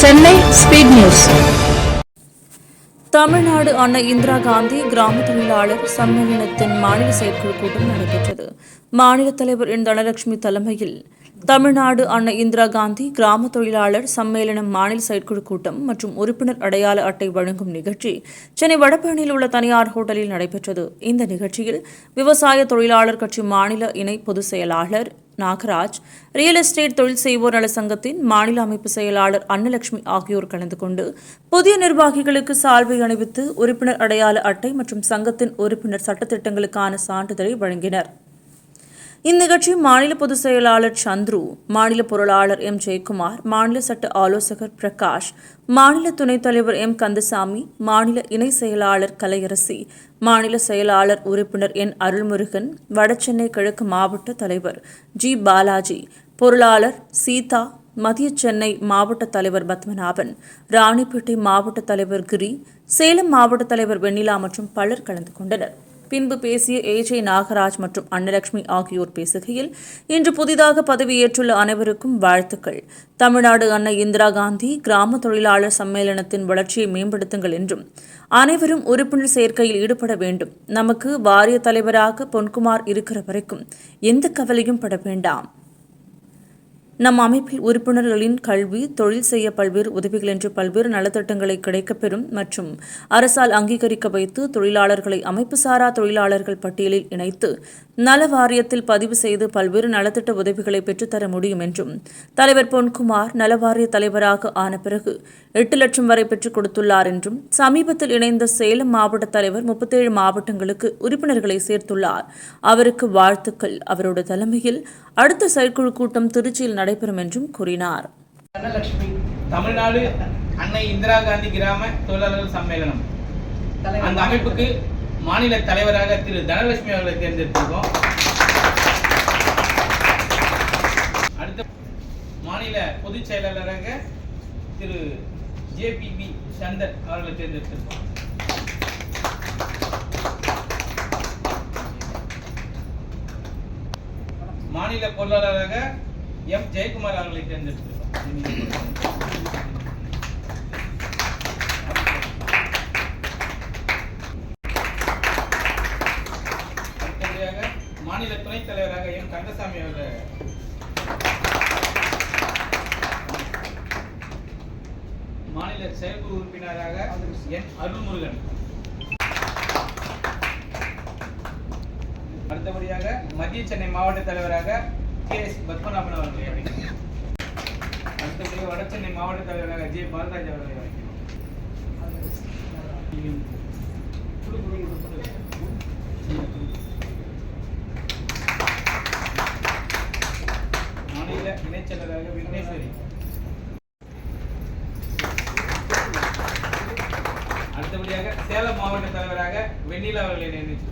Chennai speed news. Tamil Nadu அன்னை இந்திரா காந்தி கிராம தொழிலாளர் சம்மேளனத்தின் மாநில செயற்குழு கூட்டம் நடைபெற்றது. மாநில தலைவர் என் தனலட்சுமி தலைமையில் தமிழ்நாடு அன்னை இந்திரா காந்தி கிராம தொழிலாளர் சம்மேளனம் மாநில செயற்குழு கூட்டம் மற்றும் உறுப்பினர் அடையாள அட்டை வழங்கும் நிகழ்ச்சி சென்னை வடபழனியில் உள்ள தனியார் ஹோட்டலில் நடைபெற்றது. இந்த நிகழ்ச்சியில் விவசாய தொழிலாளர் கட்சி மாநில இணை பொதுச் செயலாளர் நாகராஜ், ரியல் எஸ்டேட் தொழில் செய்வோர் நல சங்கத்தின் மாநில அமைப்பு செயலாளர் அன்னலட்சுமி ஆகியோர் கலந்து கொண்டு புதிய நிர்வாகிகளுக்கு சால்வை அணிவித்து உறுப்பினர் அடையாள அட்டை மற்றும் சங்கத்தின் உறுப்பினர் சட்டத்திட்டங்களுக்கான சான்றிதழை வழங்கினர். இந்நிகழ்ச்சி மாநில பொதுச் செயலாளர் சந்துரு, மாநில பொருளாளர் எம் ஜெயக்குமார், மாநில சட்ட ஆலோசகர் பிரகாஷ், மாநில துணைத் தலைவர் எம் கந்தசாமி, மாநில இணை செயலாளர் கலையரசி, மாநில செயலாளர் உறுப்பினர் என் அருள்முருகன், வடசென்னை கிழக்கு மாவட்ட தலைவர் ஜி பாலாஜி, பொருளாளர் சீதா, மத்திய சென்னை மாவட்ட தலைவர் பத்மநாபன், ராணிப்பேட்டை மாவட்ட தலைவர் கிரி, சேலம் மாவட்ட தலைவர் வெண்ணிலா மற்றும் பலர் கலந்து கொண்டனர். பின்பு பேசிய ஏஜே நாகராஜ் மற்றும் அன்னலட்சுமி ஆகியோர் பேசுகையில், இன்று புதிதாக பதவியேற்றுள்ள அனைவருக்கும் வாழ்த்துக்கள். தமிழ்நாடு அன்னை இந்திரா காந்தி கிராம தொழிலாளர் சம்மேளனத்தின் வளர்ச்சியை மேம்படுத்துங்கள் என்றும் அனைவரும் உறுப்பினர் சேர்க்கையில் ஈடுபட வேண்டும். நமக்கு வாரிய தலைவராக பொன்குமார் இருக்கிற வரைக்கும் எந்த கவலையும் பட வேண்டாம். நம் அமைப்பில் உறுப்பினர்களின் கல்வி, தொழில் செய்ய பல்வேறு உதவிகள் என்று பல்வேறு நலத்திட்டங்களை கிடைக்கப்பெறும் மற்றும் அரசால் அங்கீகரிக்க வைத்து தொழிலாளர்களை அமைப்பு சாரா தொழிலாளர்கள் பட்டியலில் இணைத்து நல வாரியத்தில் பதிவு செய்து பல்வேறு நலத்திட்ட உதவிகளை பெற்றுத்தர முடியும் என்றும் தலைவர் பொன்குமார் நலவாரிய தலைவராக ஆன பிறகு 8 லட்சம் வரை பெற்றுக் கொடுத்துள்ளார் என்றும் சமீபத்தில் இணைந்த சேலம் மாவட்ட தலைவர் 37 மாவட்டங்களுக்கு உறுப்பினர்களை சேர்த்துள்ளார். அவருக்கு வாழ்த்துக்கள். அவருடைய தலைமையில் அடுத்த செயற்குழு கூட்டம் திருச்சியில் நடைபெறும் என்றும் கூறினார். தமிழ்நாடு அன்னை இந்திரா காந்தி கிராம தொழிலாளர்கள் சம்மேளனம் அந்த அமைப்புக்கு மாநில தலைவராக திரு தனலட்சுமி அவர்களை தேர்ந்தெடுத்திருக்கோம். அடுத்த மாநில பொதுச் செயலாளராக திரு ஜேபிபி சந்தர் அவர்களை தேர்ந்தெடுத்திருக்கோம். மாநில பொருளாளராக எம் ஜெயக்குமார் அவர்களை தேர்ந்தெடுத்திருக்கோம். மாநில துணைத் தலைவராக எம் கந்தசாமி அவர்கள், மாநில செயற்குழு உறுப்பினராக என் அருள்முருகன், அடுத்தபடியாக மத்திய சென்னை மாவட்ட தலைவராக KS பத்மநாபன் அவர்களை அழைக்கிறோம். அடுத்தபடியாக வடசென்னை மாவட்ட தலைவராக ஜே பாலராஜ் அவர்களை அழைக்கிறோம். மாநில இணைச்செயலராக விக்னேஸ்வரி, அடுத்தபடியாக சேலம் மாவட்ட தலைவராக வெண்ணிலா அவர்களை நியமிச்சிருக்கோம்.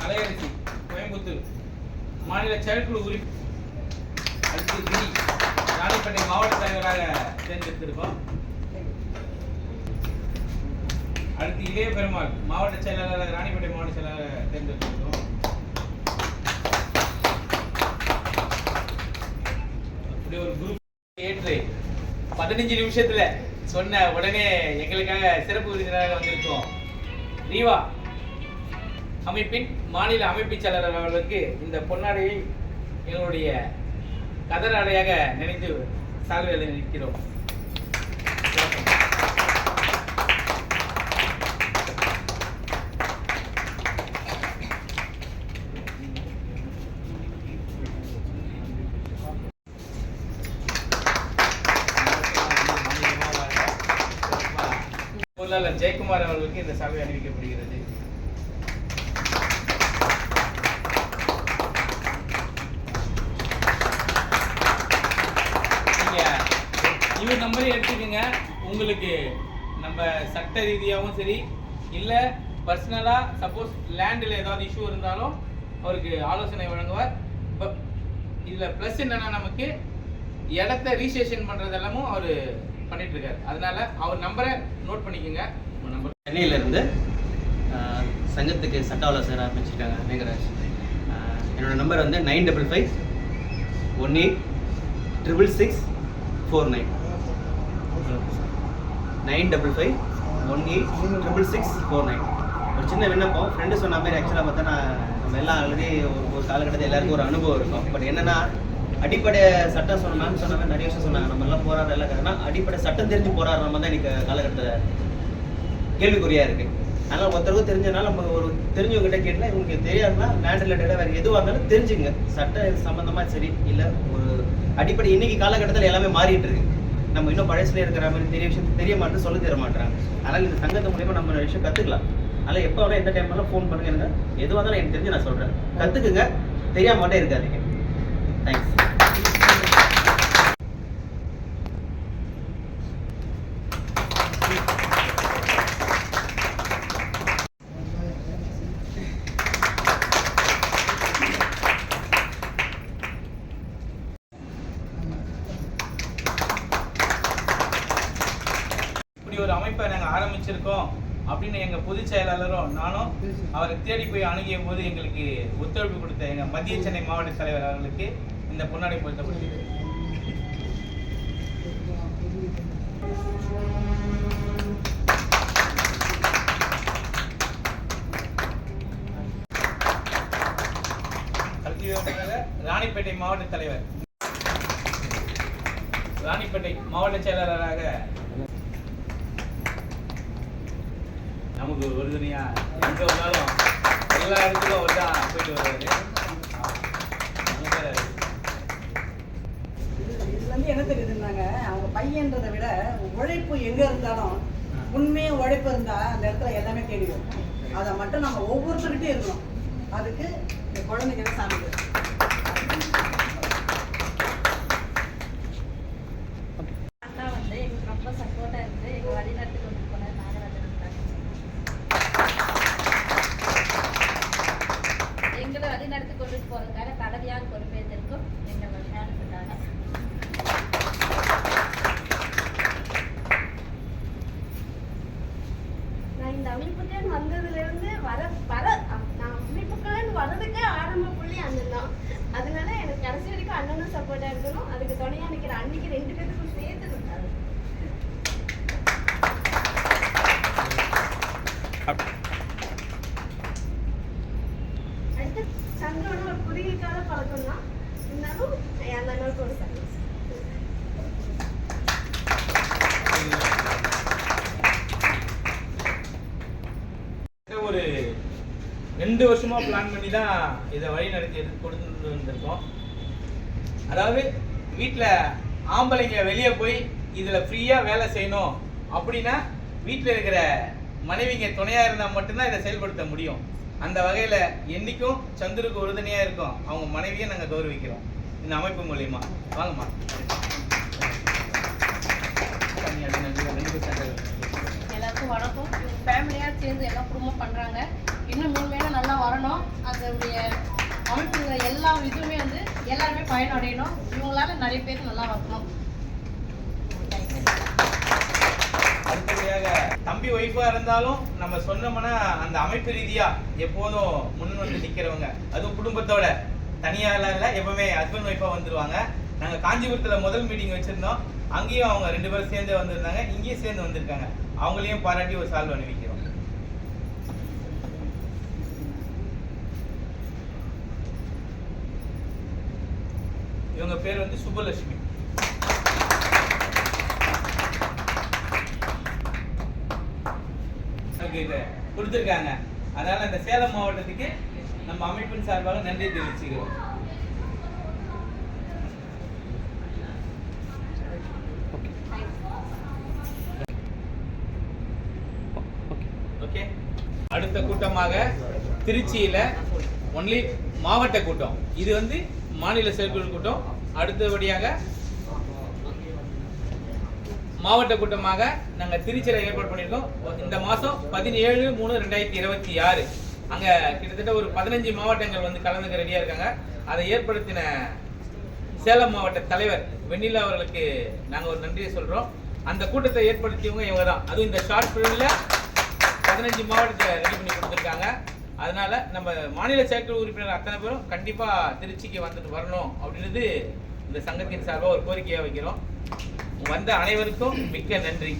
கலையரசி கோயம்புத்தூர் மாநில செயற்குழு உறுப்பினர், அடுத்து கிரி ராணிப்பேட்டை மாவட்ட தலைவராக தேர்ந்தெடுத்திருக்கோம். அடுத்து இளைய பெருமாள் மாவட்ட செயலாளராக ராணிப்பேட்டை மாவட்ட செயலாளராக தேர்ந்தெடுத்திருக்கோம். அப்படி ஒரு குரூப் ஏற்று 15 நிமிஷத்துல சொன்ன உடனே எங்களுக்காக சிறப்பு விருந்தினராக வந்திருக்கோம் ரீவா அமைப்பின் மாநில அமைப்பு செயலாளர் அவர்களுக்கு இந்த பொன்னாடையை எங்களுடைய கதர் அடையாக நினைத்து சால்வையில் நிற்கிறோம். பொருளாளர் ஜெயக்குமார் அவர்களுக்கு இந்த சால்வை அணிவிக்கப்படுகிறது. இவர் நம்பரே எடுத்துக்கோங்க. உங்களுக்கு நம்ம சட்ட ரீதியாகவும் சரி, இல்லை பர்சனலாக சப்போஸ் லேண்டில் ஏதாவது இஷ்யூ இருந்தாலும் அவருக்கு ஆலோசனை வழங்குவார். இப்போ இதில் ப்ளஸ் என்னென்னா, நமக்கு இடத்த ரீசேஷன் பண்ணுறது எல்லாமும் அவர் பண்ணிட்டு இருக்காரு. அதனால அவர் நம்பரை நோட் பண்ணிக்கோங்க. நம்பர் சென்னையிலேருந்து சங்கத்துக்கு சட்ட ஆலோசகர் ஆரம்பிச்சிருக்காங்க மேகராஜ். என்னோடய நம்பர் வந்து 955-18-66649. 955-18-66649. ஒரு சின்ன விண்ணப்பம். ஃப்ரெண்டு சொன்ன மாதிரி ஆக்சுவலாக பார்த்தா நம்ம எல்லாம் ஆல்ரெடி ஒரு காலகட்டத்தில் எல்லாருக்கும் ஒரு அனுபவம் இருக்கும். பட் என்னென்னா அடிப்படை சட்டம் மேம் சொன்ன மாதிரி நிறைய விஷயம் சொன்னாங்க. நம்ம எல்லாம் போராடுற எல்லாம் கரெக்டாக அடிப்படை சட்டம் தெரிஞ்சு போராடுற நம்ம தான் இன்றைக்கி காலகட்டத்தில் கேள்விக்குறியாக இருக்குது. அதனால் ஒருத்தருக்கும் தெரிஞ்சதுனால நம்ம ஒரு தெரிஞ்சவங்ககிட்ட கேட்டால் இவங்களுக்கு தெரியாதுன்னா லேண்ட் ரிலேட்டடாக வேறு எதுவாக இருந்தாலும் தெரிஞ்சுங்க. சட்ட சம்மந்தமாக சரி இல்லை ஒரு அடிப்படை இன்றைக்கி காலகட்டத்தில் எல்லாமே மாறிட்டு இருக்கு. நம்ம இன்னும் பழசுல இருக்கிற மாதிரி தெரிய விஷயம் தெரிய மாட்டேன், சொல்ல தர மாட்டேறாங்க. அதனால் இந்த சங்கத்து மூலியமாக நம்ம விஷயம் கற்றுக்கலாம். அதனால் எப்போ வர எந்த டைம்லாம் ஃபோன் பண்ணுங்க, எனக்கு எதுவாக இருந்தாலும் எனக்கு தெரிஞ்சு நான் சொல்கிறேன். கற்றுக்குங்க, தெரியாம மட்டும் இருக்காதீங்க. தேங்க்ஸ். ஒரு அமைப்பை நாங்கள் ஆரம்பிச்சிருக்கோம் அப்படின்னு எங்கள் பொதுச் செயலாளரும் நானும் அவரை தேடி போய் அணுகிய போது எங்களுக்கு ஒத்துழைப்பு கொடுத்த எங்கள் மத்திய சென்னை மாவட்ட தலைவர் அவர்களுக்கு இந்த பொன்னாடை பொருத்தப்படுகிறது. ராணிப்பேட்டை மாவட்ட தலைவர், ராணிப்பேட்டை மாவட்ட செயலாளராக நமக்கு உறுதுணையா எங்கே வந்தாலும் எல்லா இடத்துக்கும் அவர் தான் போயிட்டு வருவாரு. இதுல இருந்து என்ன தெரியுதுன்னாங்க, அவங்க பையன்றதை விட உழைப்பு எங்க இருந்தாலும் உண்மையே உழைப்பு இருந்தா அந்த இடத்துல எல்லாமே தேடி வரும். அதை மட்டும் நம்ம ஒவ்வொருத்தருக்கிட்டே இருக்கணும். அதுக்கு இந்த குழந்தைங்க தான் சாமி. அண்ணா வந்து எங்களுக்கு ரொம்ப சப்போர்ட்டா இருந்து எங்க வழிநடத்தி கொண்டு போனார். எங்களை வழிநடத்தி கொண்டு போறதுக்காக தலைவியாக பொறுப்பேற்றிருக்கும் எங்கள் மேடத்துக்காக. நான் இந்த அமைப்புக்கு வந்ததுல இருந்து நான் அமைப்புக்கு வர்றதுக்கே ஆரம்ப புள்ளி அண்ணன் தான். அதனால எனக்கு கடைசி வரைக்கும் அண்ணனும் சப்போர்ட்டா இருக்கணும். அதுக்கு துணையா நிக்கிற அன்னைக்கு 2 பேருக்கும் சேர்த்து இருக்காரு. அடுத்து சங்கரோட ஒரு குறுகிய கால பழக்கம் தான். இருந்தாலும் என் அண்ணனுக்கு ஒரு சந்தோஷம். ஒரு 2 வருஷமா பிளான் பண்ணி தான் இதை வழி நடத்தி கொடுத்து வந்திருக்கோம். அதாவது வீட்டில் ஆம்பளைங்க வெளியே போய் இதில் ஃப்ரீயாக வேலை செய்யணும் அப்படின்னா வீட்டில் இருக்கிற மனைவிங்க துணையாக இருந்தால் மட்டும்தான் இதை செயல்படுத்த முடியும். அந்த வகையில் என்றைக்கும் சந்துருக்கு உறுதுணையாக இருக்கும் அவங்க மனைவியை நாங்கள் கௌரவிக்கிறோம் இந்த அமைப்பு மூலியமா. வாங்கம்மா. எல்லாருக்கும் வணக்கம். ஃபேமிலியாக சேர்ந்து எல்லாம் குடும்பம் பண்ணுறாங்க. இன்னும் மேலும் நல்லா வரணும். அதனுடைய அமைப்புங்கிற எல்லா இதுவுமே வந்து எல்லாருமே பயனடையணும். இவங்களால நிறைய பேர் நல்லா வரணும். அடுத்தபடியாக தம்பி ஒய்ஃபாக இருந்தாலும் நம்ம சொன்னோம்னா அந்த அமைப்பு ரீதியாக எப்போதும் முன் வந்து நிற்கிறவங்க, அதுவும் குடும்பத்தோட தனியாக இல்லை, எப்பவுமே ஹஸ்பண்ட் ஒய்ஃபாக வந்துடுவாங்க. நாங்கள் காஞ்சிபுரத்தில் முதல் மீட்டிங் வச்சுருந்தோம். அங்கேயும் அவங்க 2 பேரும் சேர்ந்து வந்திருந்தாங்க, இங்கேயும் சேர்ந்து வந்திருக்காங்க. அவங்களையும் பாராட்டி ஒரு சால்வ் அணிவிக்கிறோம். இவங்க பேர் வந்து சுபலட்சுமி. இதை கொடுத்துருக்காங்க. அதனால இந்த சேலம் மாவட்டத்துக்கு நம்ம அமைப்பின் சார்பாக நன்றி தெரிவிச்சுக்கிறோம். ஓகே. அடுத்த கூட்டமாக திருச்சியில ஒன்லி மாவட்ட கூட்டம். இது வந்து மாநில செயற்குழு கூட்டம். அடுத்தபடியாக மாவட்ட கூட்டமாக நாங்கள் திருச்சியில் ஏற்பாடு பண்ணியிருக்கோம். இந்த மாதம் 17/3/2026 அங்கே கிட்டத்தட்ட ஒரு 15 மாவட்டங்கள் வந்து கலந்துக்க ரெடியாக இருக்காங்க. அதை ஏற்படுத்தின சேலம் மாவட்ட தலைவர் வெண்ணிலா அவர்களுக்கு நாங்கள் ஒரு நன்றியை சொல்கிறோம். அந்த கூட்டத்தை ஏற்படுத்தியவங்க இவங்க தான். அதுவும் இந்த ஷார்ட் பீரியடில் 15 மாவட்டத்தை ரெடி பண்ணி கொடுத்துருக்காங்க. அதனால நம்ம மாநில செயற்குழு உறுப்பினர் அத்தனை பேரும் கண்டிப்பாக திருச்சிக்கு வந்துட்டு வரணும் அப்படின்றது இந்த சங்கத்தின் சார்பாக ஒரு கோரிக்கையாக வைக்கிறோம். வந்த அனைவருக்கும் மிக்க நன்றி.